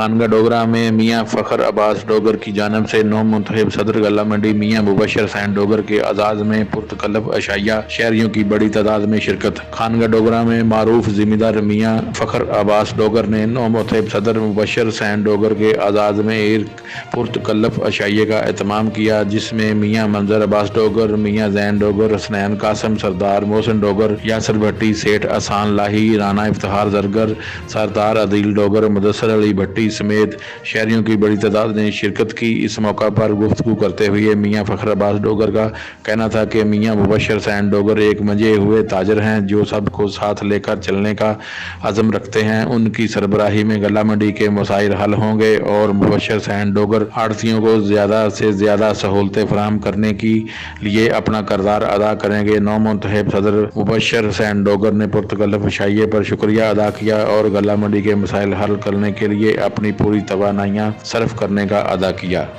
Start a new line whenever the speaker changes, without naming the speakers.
خانقاہ ڈوگراں میں میاں فخر عباس ڈوگر کی جانب سے نو منتخب صدر گلہ منڈی میاں مبشر حسین ڈوگر کے اعزاز میں پرتکلف عشائیے شہریوں کی بڑی تعداد میں شرکت۔ خانقاہ ڈوگراں میں معروف زمیندار میاں فخر عباس ڈوگر نے نو منتخب صدر مبشر حسین ڈوگر کے اعزاز میں ایک پرتکلف عشائیے کا اہتمام کیا، جس میں میاں منظر عباس ڈوگر، میاں زین ڈوگر، حسنین، قاسم، سردار، محسن ڈوگر، یاسر، بھٹی، سیٹھ، احسان، لاہی، رانا، افتخار، زرگر، سردار، عدیل، ڈوگر، مدثر، بھٹی سمیت شہریوں کی بڑی تعداد نے شرکت کی۔ اس موقع پر گفتگو کرتے ہوئے میاں فخر عباس ڈوگر کا کہنا تھا کہ میاں مبشر حسین ڈوگر ایک منجے ہوئے تاجر ہیں جو سب کو ساتھ لے کر چلنے کا عزم رکھتے ہیں۔ ان کی سربراہی میں گلہ منڈی کے مسائل حل ہوں گے اور مبشر حسین ڈوگر آڑھتیوں کو زیادہ سے زیادہ سہولتیں فراہم کرنے کے لیے اپنا کردار ادا کریں گے۔ نو منتخب صدر مبشر حسین ڈوگر نے پرتکلف عشائیے پر شکریہ ادا کیا اور گلہ منڈی کے مسائل حل کرنے کے لیے اپنی پوری توانائیاں صرف کرنے کا عہد کیا۔